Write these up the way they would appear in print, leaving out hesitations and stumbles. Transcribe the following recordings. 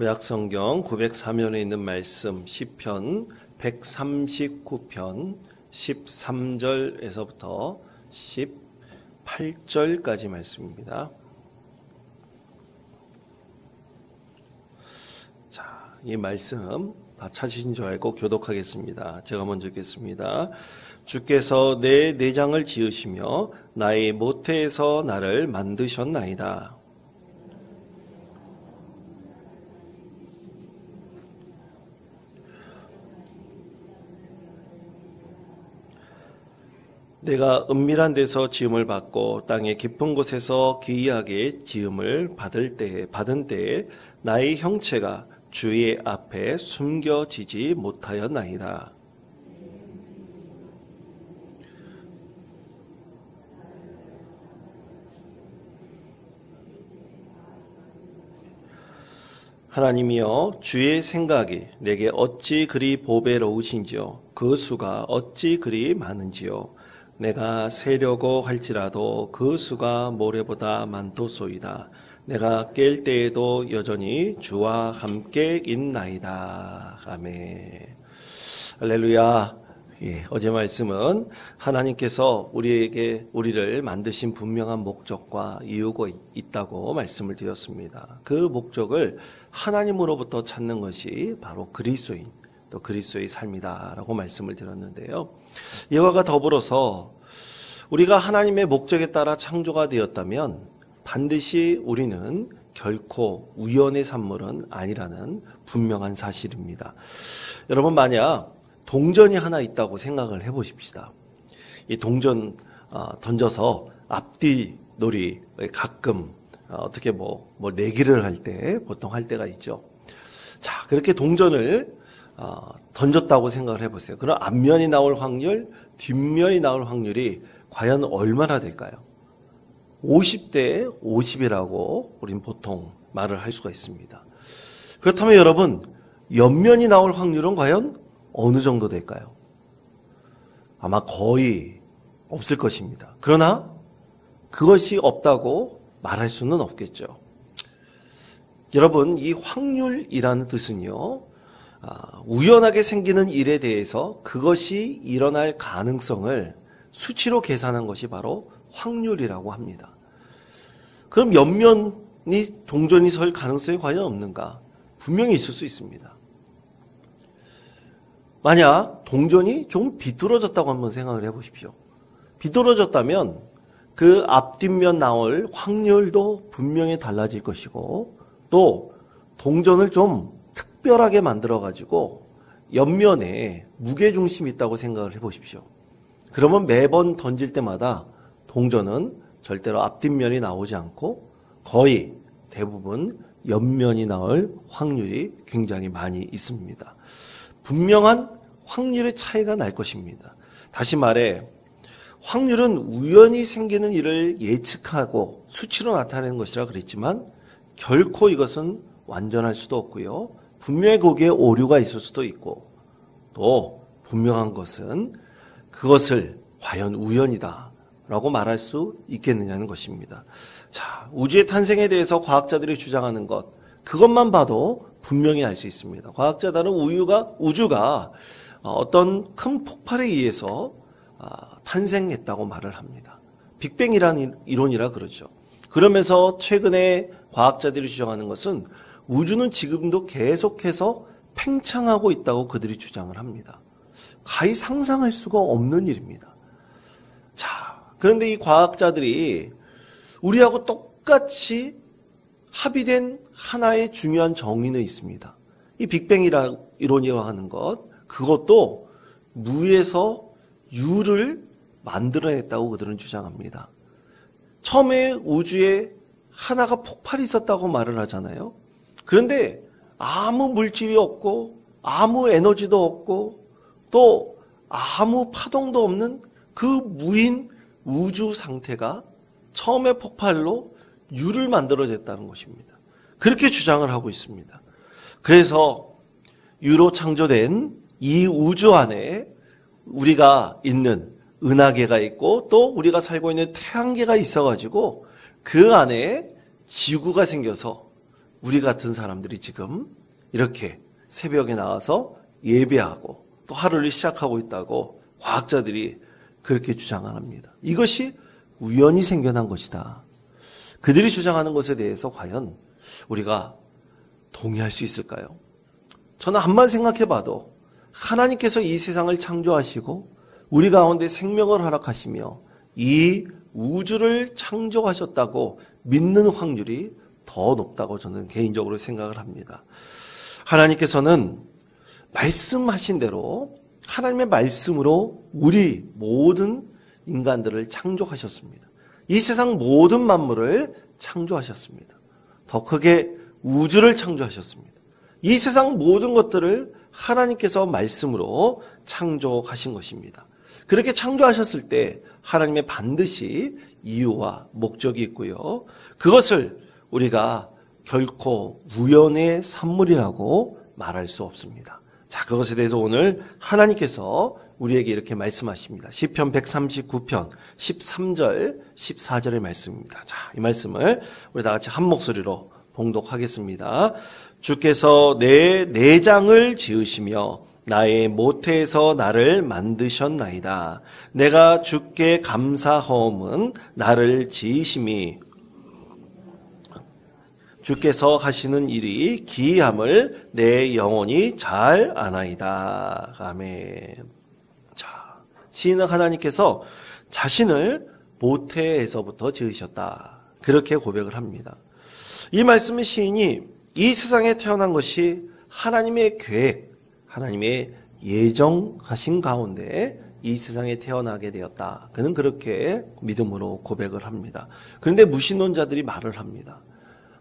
구약성경 904면에 있는 말씀 시편 139편 13절에서부터 18절까지 말씀입니다. 자, 이 말씀 다 찾으신 줄 알고 교독하겠습니다. 제가 먼저 읽겠습니다. 주께서 내 내장을 지으시며 나의 모태에서 나를 만드셨나이다. 내가 은밀한 데서 지음을 받고 땅의 깊은 곳에서 기이하게 지음을 받은 때에 나의 형체가 주의 앞에 숨겨지지 못하였나이다. 하나님이여, 주의 생각이 내게 어찌 그리 보배로우신지요. 그 수가 어찌 그리 많은지요. 내가 세려고 할지라도 그 수가 모래보다 많도소이다. 내가 깰 때에도 여전히 주와 함께 있나이다. 아멘. 할렐루야. 어제 말씀은 하나님께서 우리를 만드신 분명한 목적과 이유가 있다고 말씀을 드렸습니다. 그 목적을 하나님으로부터 찾는 것이 바로 그리스도인, 또 그리스도의 삶이다라고 말씀을 드렸는데요. 이와 더불어서 우리가 하나님의 목적에 따라 창조가 되었다면 반드시 우리는 결코 우연의 산물은 아니라는 분명한 사실입니다. 여러분, 만약 동전이 하나 있다고 생각을 해보십시다. 이 동전 던져서 앞뒤 놀이 가끔 어떻게 내기를 할 때 보통 할 때가 있죠. 자, 그렇게 동전을 던졌다고 생각을 해보세요. 그럼 앞면이 나올 확률, 뒷면이 나올 확률이 과연 얼마나 될까요? 50대 50이라고 우린 보통 말을 할 수가 있습니다. 그렇다면 여러분, 옆면이 나올 확률은 과연 어느 정도 될까요? 아마 거의 없을 것입니다. 그러나 그것이 없다고 말할 수는 없겠죠. 여러분, 이 확률이라는 뜻은요, 우연하게 생기는 일에 대해서 그것이 일어날 가능성을 수치로 계산한 것이 바로 확률이라고 합니다. 그럼 옆면이 동전이 설 가능성이 과연 없는가? 분명히 있을 수 있습니다. 만약 동전이 좀 비뚤어졌다고 한번 생각을 해보십시오. 비뚤어졌다면 그 앞뒷면 나올 확률도 분명히 달라질 것이고, 또 동전을 좀 특별하게 만들어가지고 옆면에 무게중심이 있다고 생각을 해보십시오. 그러면 매번 던질 때마다 동전은 절대로 앞뒷면이 나오지 않고 거의 대부분 옆면이 나올 확률이 굉장히 많이 있습니다. 분명한 확률의 차이가 날 것입니다. 다시 말해, 확률은 우연히 생기는 일을 예측하고 수치로 나타내는 것이라 그랬지만 결코 이것은 완전할 수도 없고요. 분명히 거기에 오류가 있을 수도 있고, 또 분명한 것은 그것을 과연 우연이다 라고 말할 수 있겠느냐는 것입니다. 자, 우주의 탄생에 대해서 과학자들이 주장하는 것, 그것만 봐도 분명히 알 수 있습니다. 과학자들은 우주가 어떤 큰 폭발에 의해서 탄생했다고 말을 합니다. 빅뱅이라는 이론이라 그러죠. 그러면서 최근에 과학자들이 주장하는 것은 우주는 지금도 계속해서 팽창하고 있다고 그들이 주장을 합니다. 가히 상상할 수가 없는 일입니다. 자, 그런데 이 과학자들이 우리하고 똑같이 합의된 하나의 중요한 정의는 있습니다. 이 빅뱅이라 이론이라고 하는 것, 그것도 무에서 유를 만들어냈다고 그들은 주장합니다. 처음에 우주에 하나가 폭발이 있었다고 말을 하잖아요. 그런데 아무 물질이 없고 아무 에너지도 없고 또 아무 파동도 없는 그 무인 우주 상태가 처음에 폭발로 유를 만들어냈다는 것입니다. 그렇게 주장을 하고 있습니다. 그래서 유로 창조된 이 우주 안에 우리가 있는 은하계가 있고 또 우리가 살고 있는 태양계가 있어가지고 그 안에 지구가 생겨서 우리 같은 사람들이 지금 이렇게 새벽에 나와서 예배하고 또 하루를 시작하고 있다고 과학자들이 그렇게 주장을 합니다. 이것이 우연히 생겨난 것이다. 그들이 주장하는 것에 대해서 과연 우리가 동의할 수 있을까요? 저는 한번 생각해 봐도 하나님께서 이 세상을 창조하시고 우리 가운데 생명을 허락하시며 이 우주를 창조하셨다고 믿는 확률이 더 높다고 저는 개인적으로 생각을 합니다. 하나님께서는 말씀하신 대로 하나님의 말씀으로 우리 모든 인간들을 창조하셨습니다. 이 세상 모든 만물을 창조하셨습니다. 더 크게 우주를 창조하셨습니다. 이 세상 모든 것들을 하나님께서 말씀으로 창조하신 것입니다. 그렇게 창조하셨을 때 하나님의 반드시 이유와 목적이 있고요. 그것을 우리가 결코 우연의 산물이라고 말할 수 없습니다. 자, 그것에 대해서 오늘 하나님께서 우리에게 이렇게 말씀하십니다. 시편 139편 13절 14절의 말씀입니다. 자, 이 말씀을 우리 다 같이 한 목소리로 봉독하겠습니다. 주께서 내 내장을 지으시며 나의 모태에서 나를 만드셨나이다. 내가 주께 감사하옴은 나를 지으심이 주께서 하시는 일이 기이함을 내 영혼이 잘 아나이다. 아멘. 자, 시인은 하나님께서 자신을 모태에서부터 지으셨다. 그렇게 고백을 합니다. 이 말씀은 시인이 이 세상에 태어난 것이 하나님의 계획, 하나님의 예정하신 가운데 이 세상에 태어나게 되었다. 그는 그렇게 믿음으로 고백을 합니다. 그런데 무신론자들이 말을 합니다.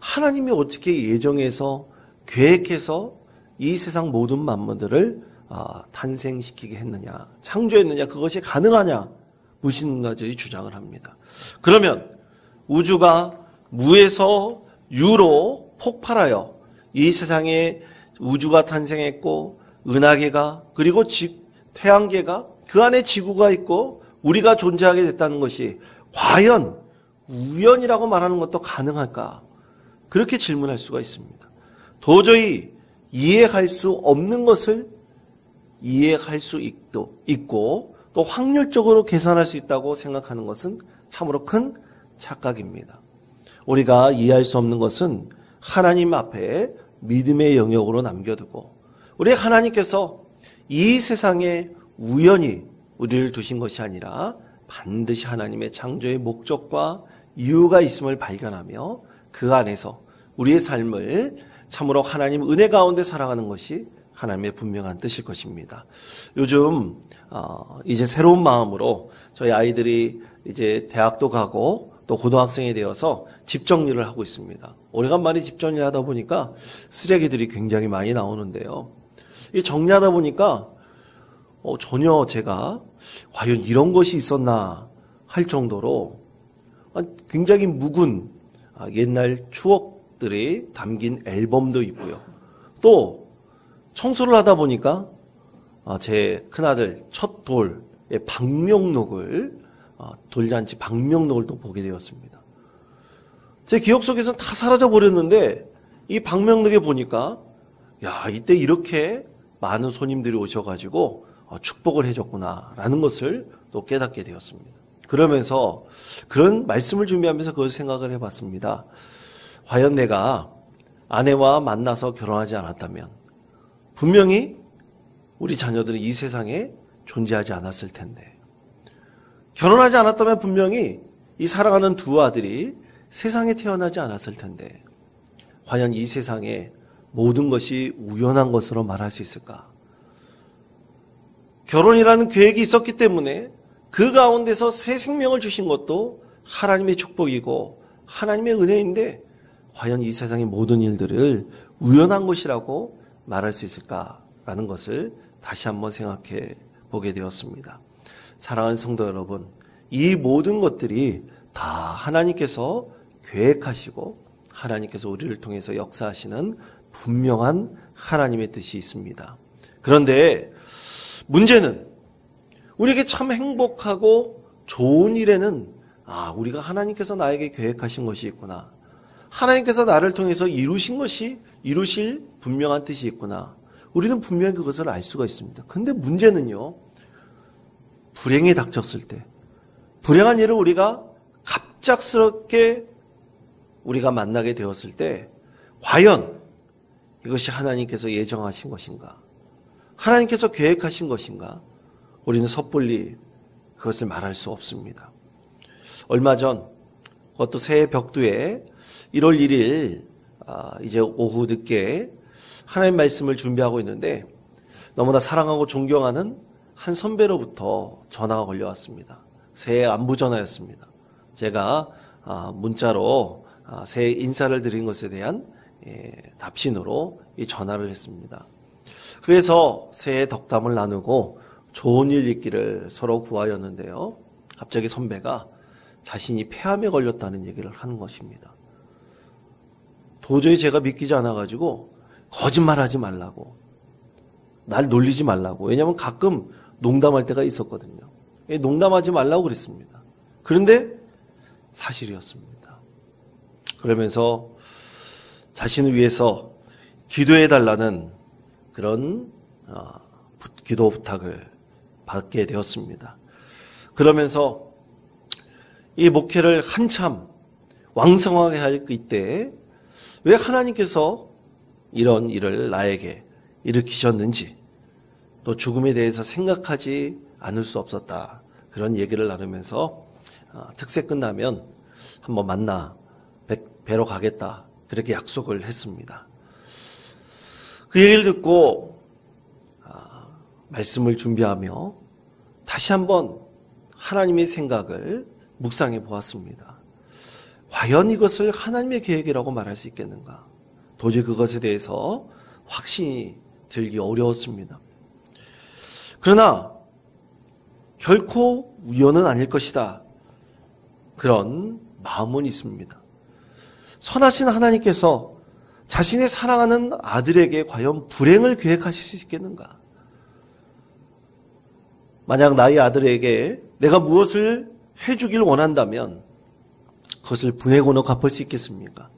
하나님이 어떻게 예정해서 계획해서 이 세상 모든 만물들을 탄생시키게 했느냐, 창조했느냐, 그것이 가능하냐, 무신론자들이 주장을 합니다. 그러면 우주가 무에서 유로 폭발하여 이 세상에 우주가 탄생했고 은하계가 그리고 태양계가 그 안에 지구가 있고 우리가 존재하게 됐다는 것이 과연 우연이라고 말하는 것도 가능할까? 그렇게 질문할 수가 있습니다. 도저히 이해할 수 없는 것을 이해할 수 있고 또 확률적으로 계산할 수 있다고 생각하는 것은 참으로 큰 착각입니다. 우리가 이해할 수 없는 것은 하나님 앞에 믿음의 영역으로 남겨두고 우리 하나님께서 이 세상에 우연히 우리를 두신 것이 아니라 반드시 하나님의 창조의 목적과 이유가 있음을 발견하며 그 안에서 우리의 삶을 참으로 하나님 은혜 가운데 살아가는 것이 하나님의 분명한 뜻일 것입니다. 요즘 이제 새로운 마음으로 저희 아이들이 이제 대학도 가고 또 고등학생이 되어서 집 정리를 하고 있습니다. 오래간만에 집 정리를 하다 보니까 쓰레기들이 굉장히 많이 나오는데요. 이 정리하다 보니까 전혀 제가 과연 이런 것이 있었나 할 정도로 굉장히 묵은 옛날 추억들이 담긴 앨범도 있고요. 또 청소를 하다 보니까 제 큰아들 첫 돌의 방명록을 돌잔치 방명록을 또 보게 되었습니다. 제 기억 속에서는 다 사라져 버렸는데 이 방명록에 보니까 야, 이때 이렇게 많은 손님들이 오셔가지고 축복을 해줬구나라는 것을 또 깨닫게 되었습니다. 그러면서 그런 말씀을 준비하면서 그걸 생각을 해봤습니다. 과연 내가 아내와 만나서 결혼하지 않았다면 분명히 우리 자녀들은 이 세상에 존재하지 않았을 텐데, 결혼하지 않았다면 분명히 이 사랑하는 두 아들이 세상에 태어나지 않았을 텐데 과연 이 세상에 모든 것이 우연한 것으로 말할 수 있을까? 결혼이라는 계획이 있었기 때문에 그 가운데서 새 생명을 주신 것도 하나님의 축복이고 하나님의 은혜인데 과연 이 세상의 모든 일들을 우연한 것이라고 말할 수 있을까라는 것을 다시 한번 생각해 보게 되었습니다. 사랑하는 성도 여러분, 이 모든 것들이 다 하나님께서 계획하시고 하나님께서 우리를 통해서 역사하시는 분명한 하나님의 뜻이 있습니다. 그런데 문제는 우리에게 참 행복하고 좋은 일에는 우리가 하나님께서 나에게 계획하신 것이 있구나. 하나님께서 나를 통해서 이루실 분명한 뜻이 있구나. 우리는 분명히 그것을 알 수가 있습니다. 근데 문제는요, 불행이 닥쳤을 때, 불행한 일을 우리가 갑작스럽게 우리가 만나게 되었을 때, 과연 이것이 하나님께서 예정하신 것인가? 하나님께서 계획하신 것인가? 우리는 섣불리 그것을 말할 수 없습니다. 얼마 전, 그것도 새해 벽두에 1월 1일, 이제 오후 늦게 하나님 말씀을 준비하고 있는데 너무나 사랑하고 존경하는 한 선배로부터 전화가 걸려왔습니다. 새해 안부 전화였습니다. 제가 문자로 새해 인사를 드린 것에 대한 답신으로 이 전화를 했습니다. 그래서 새해 덕담을 나누고 좋은 일 있기를 서로 구하였는데요. 갑자기 선배가 자신이 폐암에 걸렸다는 얘기를 하는 것입니다. 도저히 제가 믿기지 않아가지고 거짓말하지 말라고, 날 놀리지 말라고. 왜냐하면 가끔 농담할 때가 있었거든요. 농담하지 말라고 그랬습니다. 그런데 사실이었습니다. 그러면서 자신을 위해서 기도해달라는 그런 기도 부탁을 받게 되었습니다. 그러면서 이 목회를 한참 왕성하게 할 이때 왜 하나님께서 이런 일을 나에게 일으키셨는지, 또 죽음에 대해서 생각하지 않을 수 없었다, 그런 얘기를 나누면서 특세 끝나면 한번 만나 뵈러 가겠다, 그렇게 약속을 했습니다. 그 얘기를 듣고 말씀을 준비하며 다시 한번 하나님의 생각을 묵상해 보았습니다. 과연 이것을 하나님의 계획이라고 말할 수 있겠는가? 도저히 그것에 대해서 확신이 들기 어려웠습니다. 그러나 결코 우연은 아닐 것이다, 그런 마음은 있습니다. 선하신 하나님께서 자신의 사랑하는 아들에게 과연 불행을 계획하실 수 있겠는가? 만약 나의 아들에게 내가 무엇을 해주길 원한다면 그것을 분해고는 갚을 수 있겠습니까?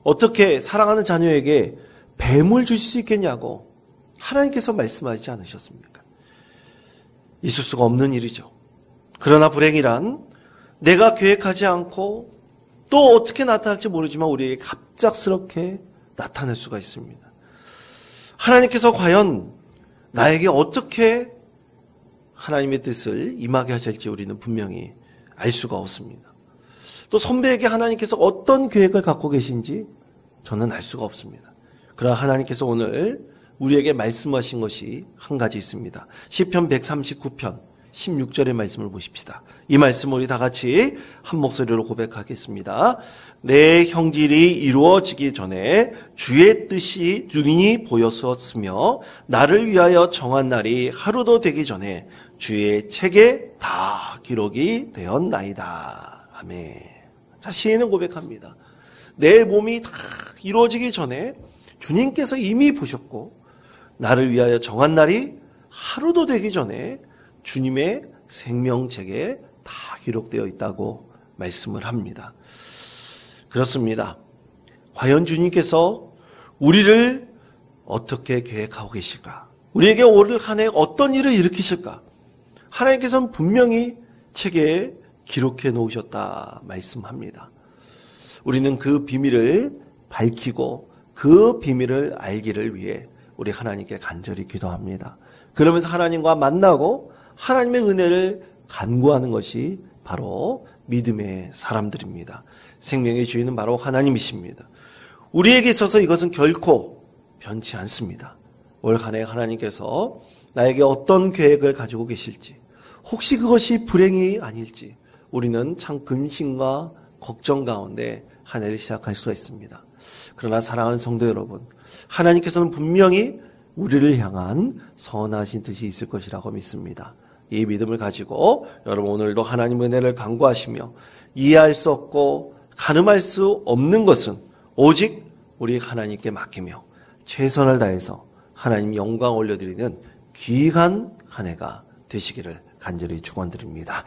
어떻게 사랑하는 자녀에게 뱀을 주실 수 있겠냐고 하나님께서 말씀하지 않으셨습니까? 있을 수가 없는 일이죠. 그러나 불행이란 내가 계획하지 않고 또 어떻게 나타날지 모르지만 우리에게 갑작스럽게 나타날 수가 있습니다. 하나님께서 과연 나에게 어떻게 하나님의 뜻을 임하게 하실지 우리는 분명히 알 수가 없습니다. 또 선배에게 하나님께서 어떤 계획을 갖고 계신지 저는 알 수가 없습니다. 그러나 하나님께서 오늘 우리에게 말씀하신 것이 한 가지 있습니다. 시편 139편 16절의 말씀을 보십시다. 이 말씀을 우리 다 같이 한 목소리로 고백하겠습니다. 내 형질이 이루어지기 전에 주의 뜻이 눈이 보였었으며 나를 위하여 정한 날이 하루도 되기 전에 주의 책에 다 기록이 되었나이다. 아멘. 자, 시인은 고백합니다. 내 몸이 다 이루어지기 전에 주님께서 이미 보셨고 나를 위하여 정한 날이 하루도 되기 전에 주님의 생명책에 다 기록되어 있다고 말씀을 합니다. 그렇습니다. 과연 주님께서 우리를 어떻게 계획하고 계실까? 우리에게 올 한 해 어떤 일을 일으키실까? 하나님께서는 분명히 책에 기록해 놓으셨다 말씀합니다. 우리는 그 비밀을 밝히고 그 비밀을 알기를 위해 우리 하나님께 간절히 기도합니다. 그러면서 하나님과 만나고 하나님의 은혜를 간구하는 것이 바로 믿음의 사람들입니다. 생명의 주인은 바로 하나님이십니다. 우리에게 있어서 이것은 결코 변치 않습니다. 올 한 해 하나님께서 나에게 어떤 계획을 가지고 계실지, 혹시 그것이 불행이 아닐지 우리는 참 근심과 걱정 가운데 한 해를 시작할 수가 있습니다. 그러나 사랑하는 성도 여러분, 하나님께서는 분명히 우리를 향한 선하신 뜻이 있을 것이라고 믿습니다. 이 믿음을 가지고 여러분 오늘도 하나님의 은혜를 간구하시며 이해할 수 없고 가늠할 수 없는 것은 오직 우리 하나님께 맡기며 최선을 다해서 하나님 영광 올려드리는 귀한 한 해가 되시기를 간절히 축원드립니다.